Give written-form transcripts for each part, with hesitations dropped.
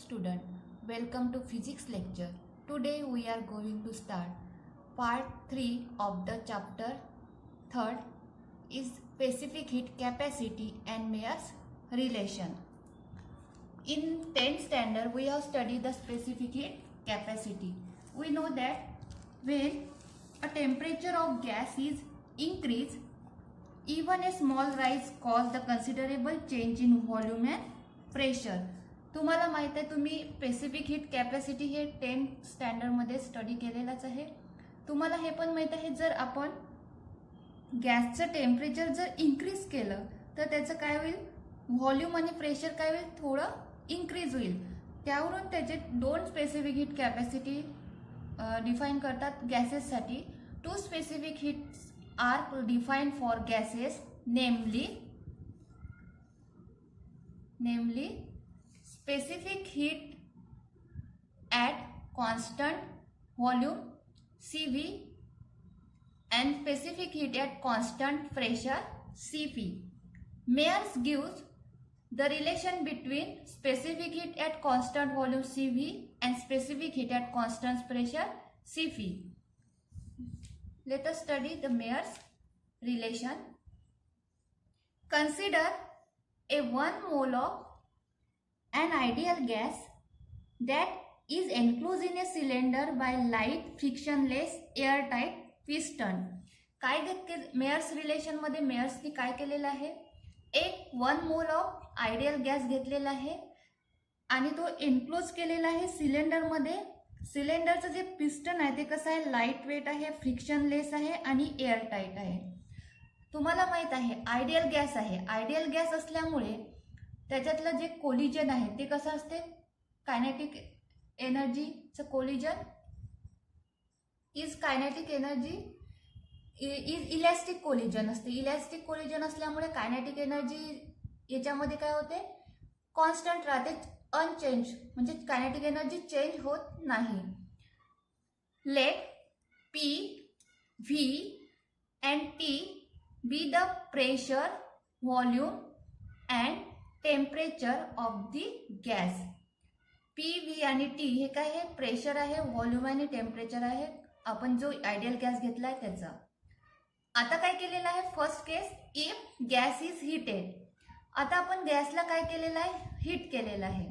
student, welcome to physics lecture. Today we are going to start part 3 of the chapter 3rd is specific heat capacity and Mayer's relation. In 10th standard we have studied the specific heat capacity. We know that when a temperature of gas is increased, even a small rise cause the considerable change in volume and pressure. तुम्हाला माहित आहे तुम्ही specific heat capacity हे 10th standard मध्ये study केलेलाच आहे. तुम्हाला हे पण माहित आहे जर आपण गॅसचं टेम्परेचर जर इन्क्रीज केलं तर त्याचं काय होईल, व्हॉल्यूम आणि प्रेशर काय होईल, थोडं इन्क्रीज होईल. त्यावरून त्याचे दोन स्पेसिफिक हीट कॅपॅसिटी डिफाइन करतात गॅसेससाठी. Two specific heats are defined for gases namely specific heat at constant volume Cv and specific heat at constant pressure Cp. Mayer's gives the relation between specific heat at constant volume Cv and specific heat at constant pressure Cp. Let us study the Mayer's relation. Consider a 1 mole of an ideal gas that is enclosed in a cylinder by light frictionless airtight piston. काय Myers relation मध्ये मेयर्सनी काय केलेलं आहे, एक 1 mole of ideal gas घेतलेला आहे आणि तो एनक्लोज केलेला आहे सिलेंडर मध्ये. सिलेंडरचं जे पिस्टन आहे ते कसं आहे, लाईट वेट आहे, फ्रिक्शनलेस आहे आणि एअरटाईट आहे. तुम्हाला माहित आहे आयडियल गॅस आहे. आयडियल गॅस असल्यामुळे त्याच्यातलं जे कोलिजन आहे ते कसं असते, कायनेटिक एनर्जीचं collision is kinetic energy is elastic collision असते. इलॅस्टिक कोलिजन असल्यामुळे कायनेटिक एनर्जी याच्यामध्ये काय होते, कॉन्स्टंट राहते, अनचेंज, म्हणजे कायनेटिक एनर्जी चेंज होत नाही. Let P V and T be the pressure, volume and temperature of the gas. P, V आणि T हे काय आहे, प्रेशर आहे, व्हॉल्यूम आणि टेम्परेचर आहे. आपण जो आयडियल गॅस घेतलाय त्याचा. आता काय केलेलं आहे, first case if gas is heated. आता आपण गॅसला काय केलेलं आहे, हीट केलेलं आहे.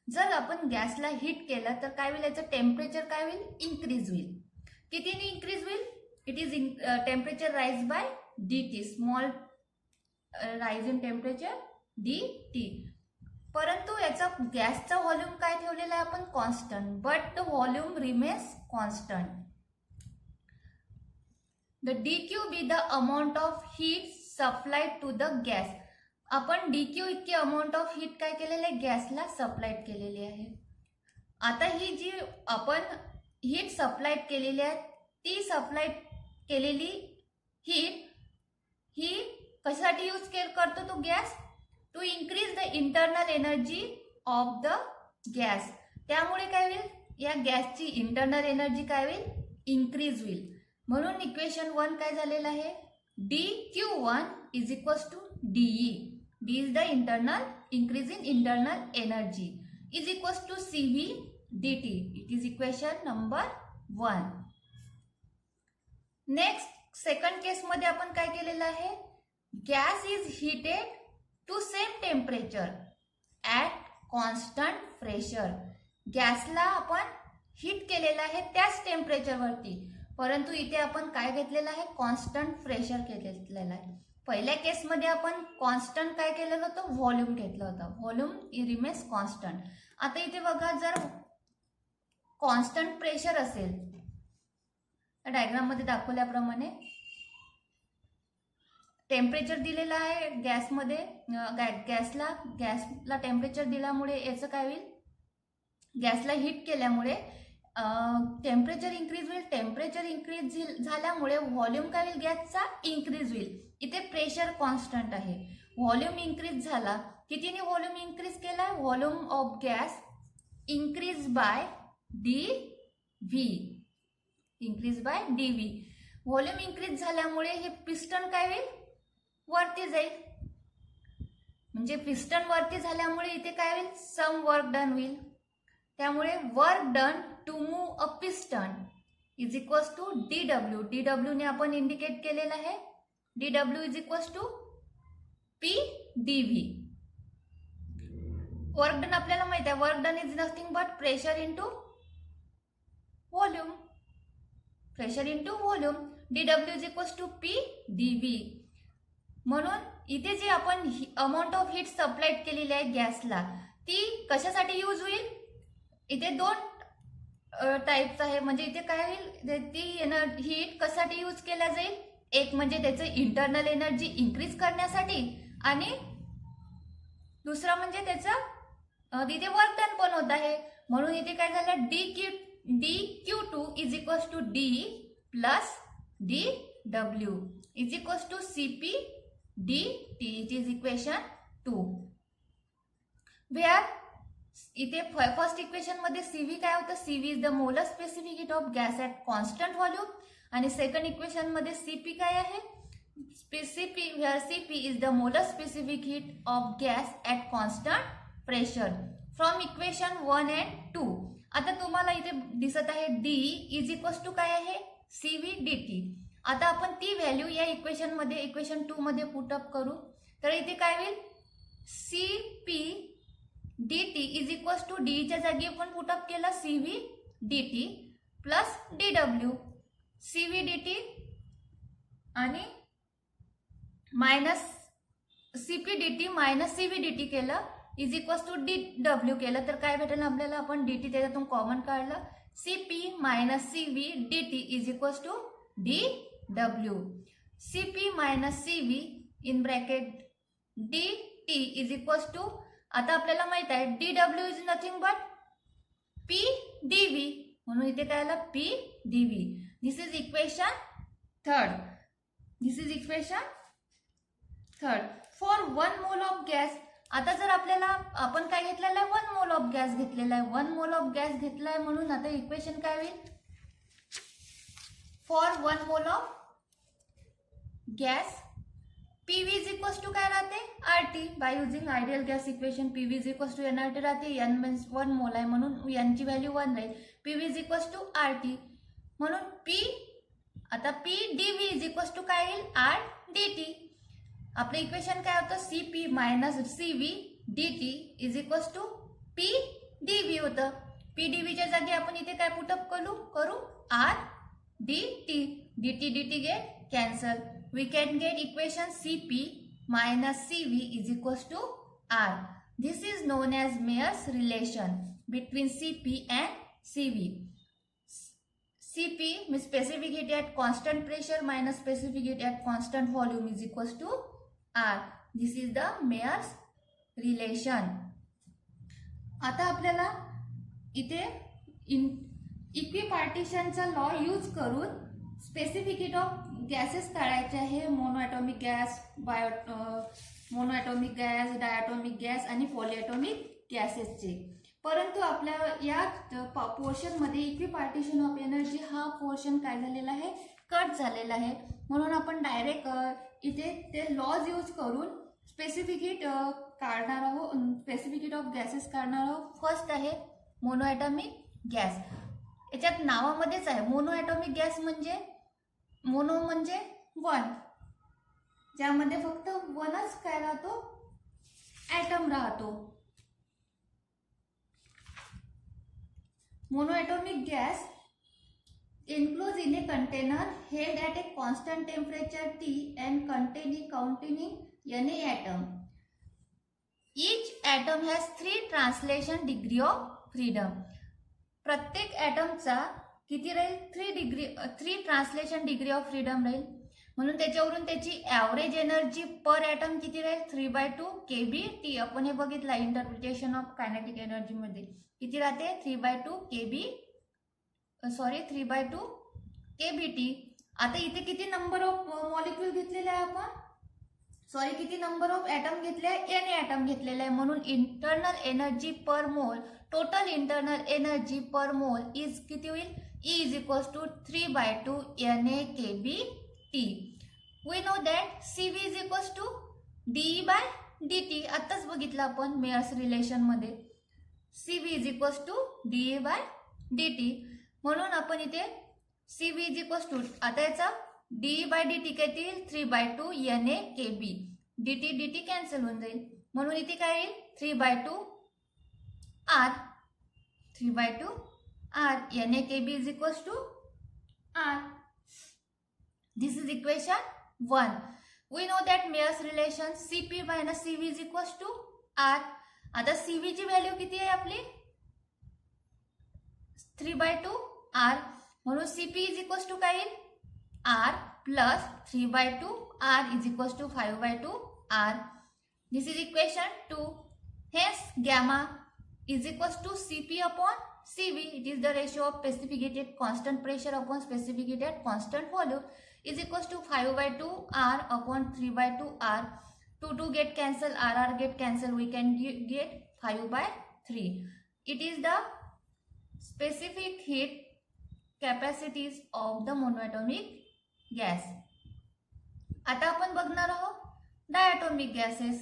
जर आपण गॅसला हीट केलं तर काय होईल, याचं टेम्परेचर काय होईल, इन्क्रीज होईल. कितीने इन्क्रीज होईल, it is temperature rise by dt, small rise in temperature dt. परंतु याचा गॅसचा व्हॉल्यूम काय ठेवलेला आहे आपण, constant, but the volume remains constant. The dq be the amount of heat supplied to the gas. आपण dq इतकी अमाउंट ऑफ हीट काय केलेले आहे, गॅसला सप्लाइड केलेली आहे. आता ही जी आपण हीट सप्लाइड केलेली आहे ती सप्लाइड केलेली हीट ही कशासाठी यूज करतो तो gas, to increase the internal energy of the gas. त्यामुळे काय होईल, या गॅसची इंटरनल एनर्जी काय होईल, इन्क्रीज होईल. म्हणून इक्वेशन 1 काय झालेलं आहे, dq1 is equals to dE. D is the internal increase in internal energy is equals to Cv dt. It is equation number 1. Next second case मध्ये आपण काय केलेलं आहे, gas is heated to same temperature at constant pressure. गॅसला आपण heat केलेलं आहे त्याच टेम्परेचरवरती, परंतु इथे आपण काय घेतलेलं आहे, कॉन्स्टंट प्रेशर घेतलेलं आहे. पहिल्या केसमध्ये आपण कॉन्स्टंट काय केलेलं होतं, व्हॉल्यूम घेतलं होतं, व्हॉल्यूम रिमेन्स कॉन्स्टंट. आता इथे बघा, जर कॉन्स्टंट प्रेशर असेल, डायग्राम मध्ये दाखवल्याप्रमाणे टेम्परेचर दिलेलं आहे गॅसमध्ये, गॅसला टेम्परेचर दिल्यामुळे याचं काय होईल, गॅसला हीट केल्यामुळे टेम्परेचर इन्क्रीज होईल. टेम्परेचर इन्क्रीज झाल्यामुळे व्हॉल्यूम काय होईल, गॅसचा इन्क्रीज होईल. इथे प्रेशर कॉन्स्टंट आहे, व्हॉल्यूम इन्क्रीज झाला. कितीने व्हॉल्यूम इन्क्रीज केला, volume of gas increase by dV, increase by dV. Volume increase झाल्यामुळे हे पिस्टन काय होईल, वरती जाईल. म्हणजे पिस्टन वरती झाल्यामुळे इथे काय होईल, सम वर्क डन होईल. त्यामुळे work done to move a piston is equals to DW. DW ने आपण इंडिकेट केलेलं आहे. DW is equals to PdV. Work done आपल्याला माहित आहे, work done is nothing but pressure into volume. Pressure into volume. DW is equals to PdV. म्हणून इथे जे आपण अमाऊंट ऑफ हीट सप्लाइड केलेली आहे गॅसला, ती कशासाठी यूज होईल? इथे दोन टाइप्स आहे. म्हणजे इथे काय होईल, ती हीट कशासाठी यूज केल्या जाईल? एक म्हणजे त्याचं इंटरनल एनर्जी इन्क्रीज करण्यासाठी आणि दुसरा म्हणजे त्याचं तिथे वर्क डन पण होत आहे. म्हणून इथे काय झालं, dQ2 is equals to D plus DW is equals to CP dt. It is equation 2. Where इथे फर्स्ट इक्वेशन मध्ये CV काय होतं, CV is the molar specific heat of gas at constant volume. आणि सेकंड इक्वेशन मध्ये CP काय आहे, CP is the molar specific heat of gas at constant pressure from equation 1 and 2. आता तुम्हाला इथे दिसत आहे D इज इक्वल्स टू काय आहे, CV dt. आता आपण ती व्हॅल्यू या इक्वेशन मध्ये, इक्वेशन 2 मध्ये पुटअप करू. तर इथे काय होईल, CP dt is equals to D च्या जागी आपण पुटअप केलं CV dt plus DW. CV dt आणि minus CP dt minus CV dt केलं इज इक्वल्स टू DW केलं. तर काय भेटेल आपल्याला, आपण dt त्याच्यातून कॉमन काढलं. CP minus CV dt is equals to DW. CP minus CV in bracket dt is equals to, आता आपल्याला माहित आहे DW is nothing but PdV. म्हणून इथे काय आलं, PdV. This is equation third. This is equation third. For 1 mole of gas, आता जर आपल्याला आपण काय घेतलेलं आहे, 1 मोल ऑफ गॅस घेतलेला आहे. 1 मोल ऑफ गॅस घेतला आहे. म्हणून आता इक्वेशन काय होईल, for 1 mole of gas PV is equals to काय राहते, RT. By using ideal gas equation PV is equals to NRT राहते. N मीन्स 1 मोल आहे म्हणून N ची व्हॅल्यू 1 राहील. PV is equals to RT. म्हणून आता PdV इज इक्वल्स टू काय येईल, RdT. आपलं इक्वेशन काय होतं, CP minus CV dt is equals to PdV होतं. PdV च्या जागी आपण इथे काय पुटअप करू RdT. dt get cancel. We can get equation CP minus CV is equals to R. This is known as Mayer's relation between CP and CV. CP means specific heat at constant pressure minus specific heat at constant volume is equals to R. This is the Mayer's relation. आता आपल्याला इथे इक्विपार्टिशनचा law use करून specific heat of gases काढायचे आहे. मोनोॲटॉमिक gas, मोनोॲटॉमिक gas, diatomic gas आणि पॉलिॲटॉमिक गॅसेसचे. परंतु आपल्या या पोर्शन मध्ये इक्विपार्टिशन ऑफ एनर्जी हा पोर्शन काय झालेला आहे, कट झालेला आहे. म्हणून आपण डायरेक्ट इथे ते लॉज यूज करून स्पेसिफिक हीट काढणार आहोत, स्पेसिफिक हीट ऑफ गॅसेस काढणार आहोत. फर्स्ट आहे मोनोॲटॉमिक गॅस. याच्यात नावामध्येच आहे मोनोॲटॉमिक गॅस म्हणजे मोनो म्हणजे 1, ज्यामध्ये फक्त 1च काय राहतो, ॲटम राहतो. मोनोॲटॉमिक gas enclosed in a container held at a constant temperature T and containing Na atom. Each atom has 3 translation degree of freedom. प्रत्येक ॲटमचा किती राहील, 3 ट्रान्सलेशन डिग्री ऑफ फ्रीडम राहील. म्हणून त्याच्यावरून त्याची ॲव्हरेज एनर्जी पर ॲटम किती राहील, 3/2 kBT. आपण हे बघितलं इंटरप्रिटेशन ऑफ कायनेटिक एनर्जी मध्ये किती राहते, 3/2 kBT. आता इथे किती नंबर ऑफ मॉलिक्यूल घेतलेले आहे आपण, किती नंबर ऑफ ॲटम घेतले आहे, Na ॲटम घेतलेले आहे. म्हणून इंटरनल एनर्जी पर मोल, total internal energy per mole is किती होईल, E is equals to 3/2 Na kBT. We know that CV is equals to dE by dt. आताच बघितलं आपण मेयर्स रिलेशन मध्ये. CV is equals to dE by dt. म्हणून आपण इथे CV is equals to, आता याचा dE बाय dt काय येईल 3/2 NA KB. dt dt cancel होऊन जाईल, म्हणून इथे काय येईल 3/2 R. 3/2 R. NA KB is equals to R. This is equation 1. We know that Mayer's relation CP minus CV is equals to R. आता CV ची व्हॅल्यू किती आहे आपली 3/2 R, म्हणून CP is equals to काय येईल R plus 3/2 R is equals to 5/2 R. This is equation 2. Hence gamma is equals to CP upon CV. It is the ratio of specificated constant pressure upon specificated constant volume is equals to 5/2 R upon 3/2 R. 2 get cancel, R get cancel, we can get 5/3. It is the specific heat capacities of the monoatomic gas. आता आपण बघणार आहोत diatomic gases.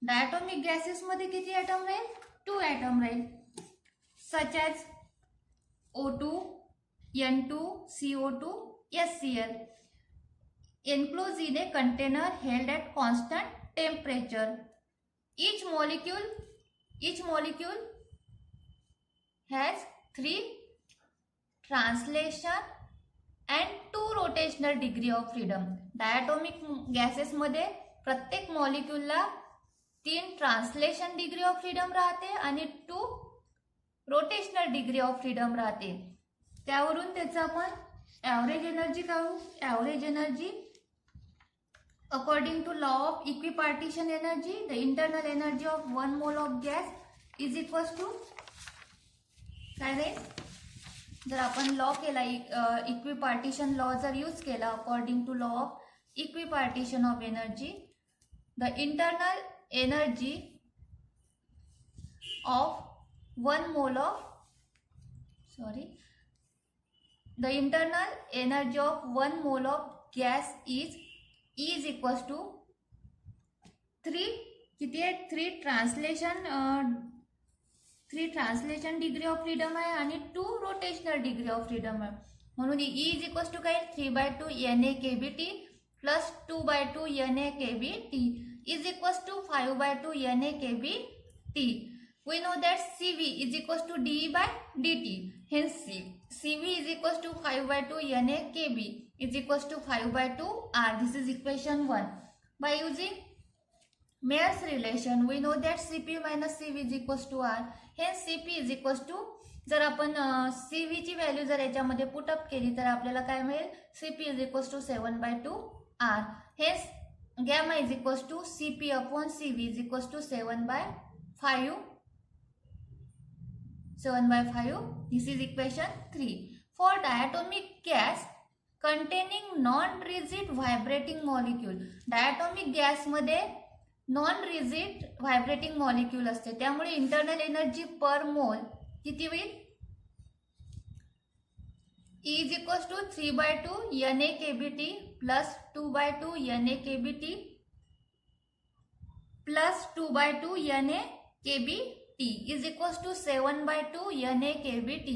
Diatomic gases मध्ये किती item राहील 2 item राहील, such as O2, N2, CO2, HCl, enclosed in a container held at constant temperature. Each molecule has 3 translation and 2 rotational degree of freedom. Diatomic gases मध्ये प्रत्येक मॉलिक्यूलला 3 translation degree of freedom राहते आणि 2 rotational degree of freedom राहते. त्यावरून त्याचं आपण average energy काढू. Average energy according to law of equipartition energy, the internal energy of 1 mole of gas is equals to काय राहील, जर आपण लॉ केला इक्विपार्टिशन लॉ जर यूज केला according to law of equipartition of energy, the internal energy of 1 mole of the internal energy of 1 mole of gas is equals to 3 किती आहे 3 translation degree of freedom आहे आणि 2 rotational degree of freedom आहे, म्हणून E is equals to काय 3/2 NA KBT plus 2/2 NA KBT is equals to 5/2 NA KBT. We know that CV is equals to dE by dt. Hence CV is equals to 5/2 NA KB is equals to 5/2 R. This is equation 1. By using Mayer's relation, we know that CP minus CV is equals to R. Hence CP is equals to, जर आपण CV ची value जर याच्यामध्ये put up केली तर आपल्याला काय मिळेल CP is equals to 7/2 R. Hence gamma is equals to CP upon CV is equals to 7/5. 7/5. This is equation 3. For diatomic gas containing non-rigid vibrating molecule, diatomic gas मध्ये non rigid vibrating molecule असते, त्यामुळे internal energy पर मोल किती होईल E is equals to 3/2 NA KBT plus 2/2 NA KBT plus 2/2 NA KBT is equals to 7/2 NA KBT.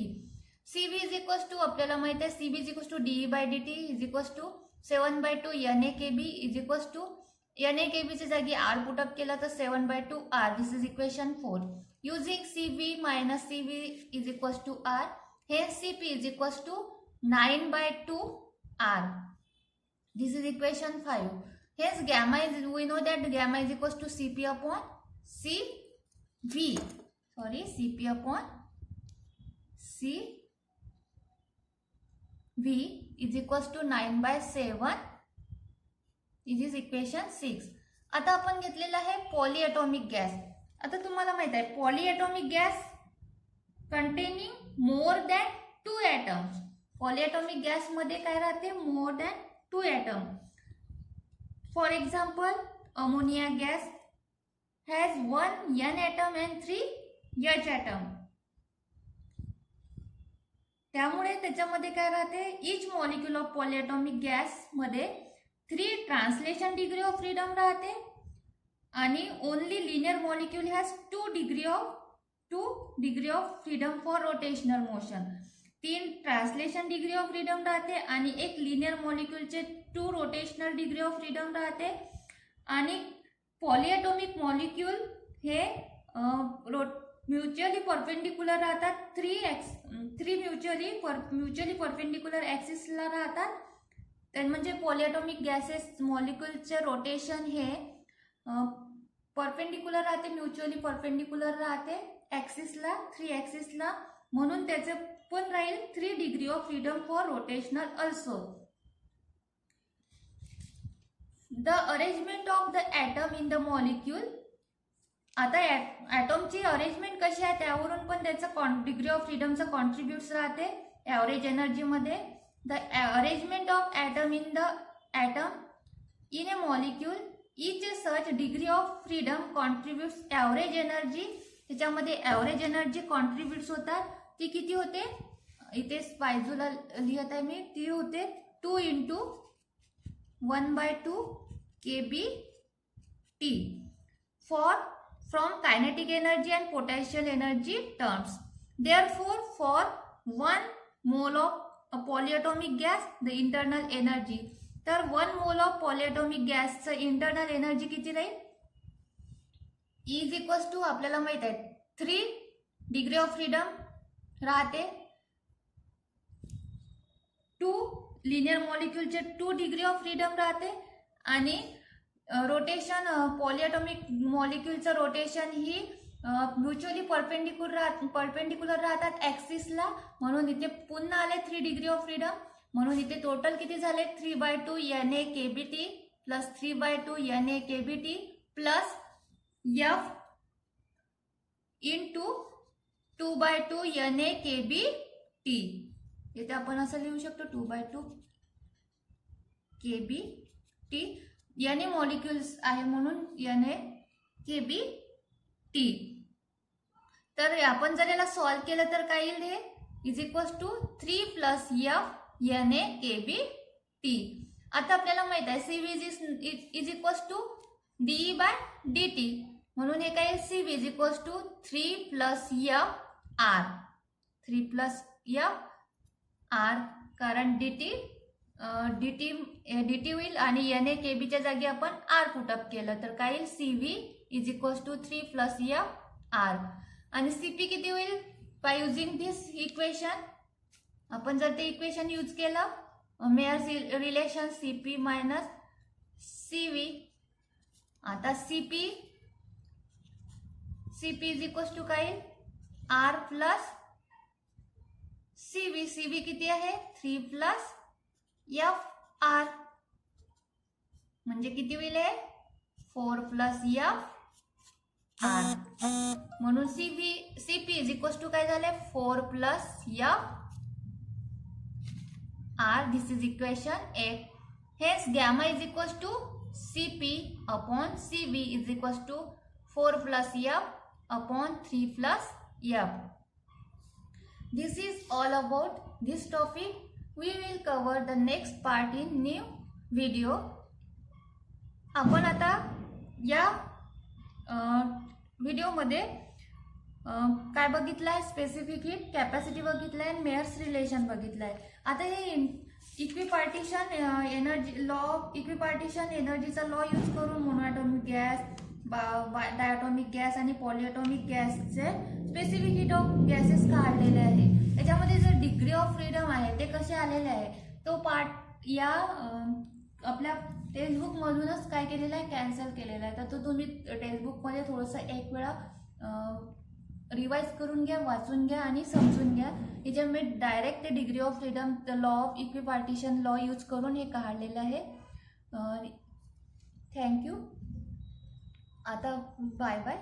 CV is equals to आपल्याला माहित आहे CB is equals to dE by dt is equals to 7/2 NA KB is equals to NA KB ची जागी R put up केला तर 7/2 R. This is equation 4. Using CV minus CV is equals to R. Hence CP is equals to 9/2 R. This is equation 5. Hence gamma is, we know that gamma is equals to CP upon CV. CP upon CV is equals to 9/7. This is equation 6. आता आपण घेतलेला आहे polyatomic gas. आता तुम्हाला माहित आहे polyatomic gas containing more than 2 atoms. Polyatomic gas मध्ये काय राहते more than 2 atom. For example ammonia gas has 1 N atom and 3 H atom. त्यामुळे त्याच्यामध्ये काय राहते each molecule of polyatomic gas मध्ये 3 ट्रान्सलेशन डिग्री ऑफ फ्रीडम राहते आणि only linear molecule has 2 degree of 2 degree of freedom for rotational motion. 3 translation degree of freedom राहते आणि एक लिनियर मॉलिक्यूलचे 2 रोटेशनल डिग्री ऑफ फ्रीडम राहते. आणि पॉलिएटॉमिक मॉलिक्यूल हे म्युच्युअली परपेंडिक्युलर राहतात. 3 म्युच्युअली परपेंडिक्युलर ॲक्सिसला राहतात. तर म्हणजे पॉलिएटॉमिक गॅसेस मॉलिक्यूलचे रोटेशन हे परपेंडिक्युलर राहते, म्युच्युअली परपेंडिक्युलर राहते ॲक्सिसला, 3 ॲक्सिसला. म्हणून त्याचे पण राहील 3 degree of freedom for rotational also. The arrangement of the atom in the molecule. आता ॲटमची अरेंजमेंट कशी आहे त्यावरून पण त्याचं डिग्री ऑफ फ्रीडमचं कॉन्ट्रीब्युट्स राहते ॲव्हरेज एनर्जीमध्ये. The arrangement of atom in a molecule each such degree of freedom contributes average energy. त्याच्यामध्ये ॲव्हरेज एनर्जी कॉन्ट्रीब्युट्स होतात. ती किती होते, इथे बाजूला लिहित आहे मी, ती होते 2 × 1/2 kBT from kinetic energy and potential energy terms. Therefore, for 1 mole of polyatomic gas, the internal energy. तर 1 mole of polyatomic gas चं इंटरनल एनर्जी किती राहील, E आपल्याला माहित आहे 3 डिग्री ऑफ फ्रीडम राहते. 2 लिनियर मॉलिक्यूलचे 2 डिग्री ऑफ फ्रीडम राहते. आणि रोटेशन पॉलिएटॉमिक मॉलिक्यूलचं रोटेशन ही म्युच्युअली परपेंडिक्युलर राहतात ॲक्सिसला. म्हणून इथे पुन्हा आले 3 डिग्री ऑफ फ्रीडम. म्हणून इथे टोटल किती झाले 3/2 Na kBT plus 3/2 Na kBT plus F into 2/2 Na kBT. इथे आपण असं लिहू शकतो 2/2 kBT. Na मॉलिक्युल्स आहे म्हणून Na kBT. तर आपण जर याला सॉल्व केलं तर काय येईल, हे = 3 + F Na kBT. आता आपल्याला माहित आहे CV = dE/dt. म्हणून हे काय CV = 3 + F R. 3 + F R, कारण dt होईल आणि Na kB च्या जागी आपण R पुटअप केलं तर काय येईल CV = 3 + F R. आणि CP किती होईल बाय युजिंग दिस इक्वेशन. आपण जर ते इक्वेशन यूज केलं मेयर्स रिलेशन CP - CV. आता CP = काय R + CV. CV किती आहे 3 + F R. म्हणजे किती होईल 4 + F R. म्हणून CP = काय झाले 4 + F R. This is equation 8. Hence gamma = CP/CV = 4 + F/3 + F. This is all about this topic. We will cover the next part in new video. आपण आता या व्हिडिओमध्ये काय बघितलं आहे, स्पेसिफिक हीट कॅपॅसिटी बघितलं आहे, मेयर्स रिलेशन बघितलं आहे. आता हे इक्विपार्टिशन एनर्जी लॉ, इक्विपार्टिशन एनर्जीचा लॉ यूज करून मोनोॲटॉमिक गॅस, डायॲटॉमिक गॅस आणि पॉलिॲटॉमिक गॅसचे स्पेसिफिक हीट ऑफ गॅसेस काढलेले आहे. त्याच्यामध्ये जे डिग्री ऑफ फ्रीडम आहे ते कसे आलेले आहे तो पार्ट या आपल्या टेक्स्टबुकमधूनच काय केलेला आहे, कॅन्सल केलेला आहे. तर तो तुम्ही टेक्स्टबुकमध्ये थोडंसं एक वेळा रिवाइज करून घ्या, वाचून घ्या आणि समजून घ्या. याच्यामुळे डायरेक्ट ते degree of freedom law of equipartition law use करून हे काढलेलं आहे. थँक्यू. आता बाय बाय.